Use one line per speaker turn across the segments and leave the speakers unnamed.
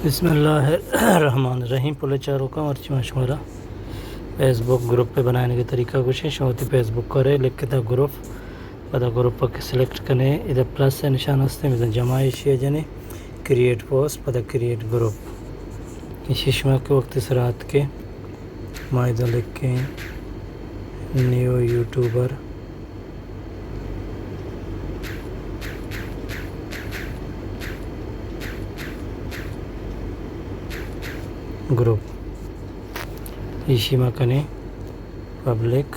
बिस्मिल्लाहिर्रहमानिर्रहीम। पुल चारों का मर्ची मशवरा फेसबुक ग्रुप पे बनाने का तरीका कुछ है। शोती फेसबुक करे लिख के ग्रुप पता ग्रुप के सिलेक्ट करने इधर प्लस से निशान हस्ते में जमाइशी जने क्रिएट पोस्ट पता क्रिएट ग्रुप शिशमा के वक्त इस रात के मायदा लिख के न्यू यूट्यूबर ग्रुप इशिमा कने पब्लिक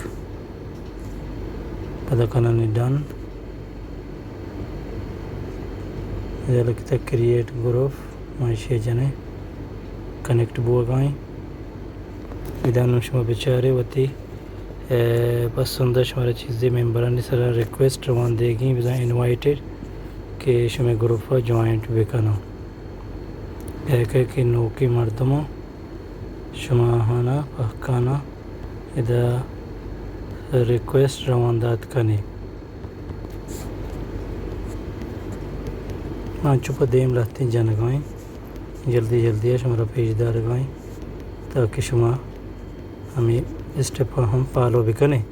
पदकना डन लिखता क्रिएट ग्रुप माशे जने कनेक्ट बोगाई विधान बेचारे वती पसंद शुमारे चीज़ें मेम्बरानी सरा रिक्वेस्ट रवान देगी विधा इनवाइटेड के शुमे ग्रुप जॉइंट बेकना कह के नौकी मर्दमो शुमाहाना पहकाना इधर रिक्वेस्ट रवानदात कने चुप देम रहते जन गए जल्दी जल्दी है शुमारा पेजदार गए ताकि शुमा हमें स्टेप हम फॉलो भी करें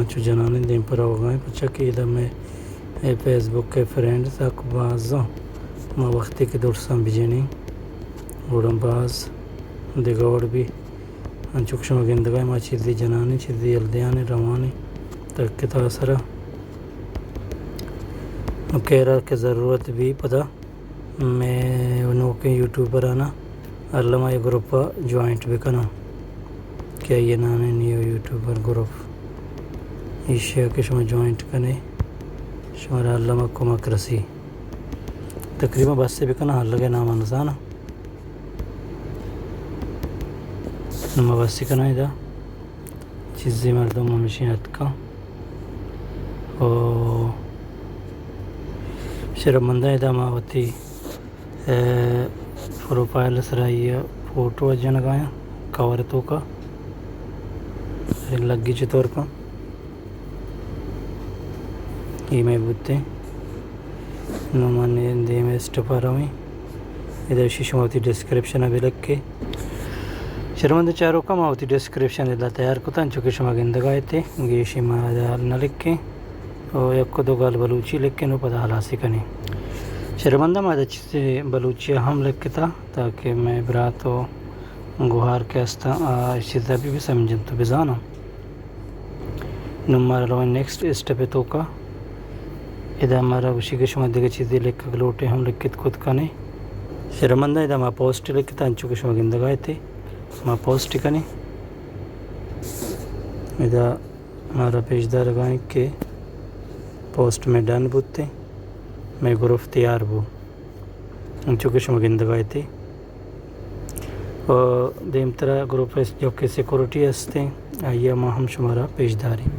चु जनाने देम पर हो गए पचा कि इधर मैं फेसबुक के फ्रेंड तक बाज़ माँ वक्ती के दौर सम बिजनी उड़म बाज दिगौड़ भी चुक्षम गिंदगा माँ चिद्दी जनानी चिद्दी जल्दियाने रवानी तक के तासरा केरा के ज़रूरत भी पता मैं उन्हों के यूट्यूबर आना अल्लामा ये ग्रुप जॉइंट भी करना क्या ये नाने न्यू यूट्यूबर ग्रुप एशिया के शुमा जॉइंट करने शुमारा अल्लामा को मकरसी तकरीबन बस से भी करना हल लगे नाम अनुसाना नमा बस करना इधर चीज़ें मर्दों मशीनत का और शर्मंदा इधर मावती प्रोफाइल सराइया फ़ोटो अजन गाया कवर तो का लगी चितौर का ये मैं बुते नुमाने दे में स्टफा हुई इधर शिशुमती डिस्क्रिप्शन अभी लग के शर्मंद चारों का मावती डिस्क्रिप्शन इधर तैयार को तन चुके शुमा गिंद गाए थे गेशी मादाल न लिख के और एक को दो गाल बलूची लिख के नो पता हलासी कने शर्मंदा माद अच्छी से बलूचिया हम लिख के था ताकि मैं बरात हो गुहार के अस्ता शिदा भी समझन तो बिजाना नंबर लो नेक्स्ट स्टेप है तो का इधर हमारा उसी के शुमा दिखे चीज़ें लिख के लोटे हम लिख के खुद का नहीं शर्मंदा इधर माँ पोस्ट लिख के था चुके शुमा गिंद गाए थे माँ पोस्ट कने इधर हमारा पेजदार गाय के पोस्ट में डन बुते मैं ग्रुप तैयार वो चुके शुमा गिंद गाए थे और देम तरह ग्रुप जो के सिक्योरिटी हंसते आइए माँ हम शुमारा पेशदारी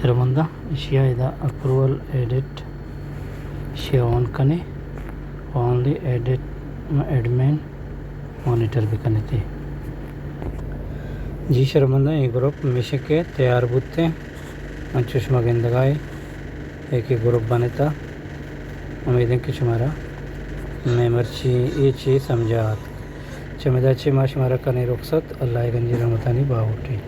शर्मंदा शिया इदा अप्रूवल एडिट शिया ऑन कने ओनली एडिट एडमिन मॉनिटर भी कने थे जी शर्मंदा ये ग्रुप मिशन के तैयार बुते चुष्मा गेंदगाई एक ही ग्रुप बने था उम्मीद है कि तुम्हारा मेमरची ये चीज़ समझात चमेदाची माश मारा कने रुखसत अल्लाह गंजी रहमतानी बावटी।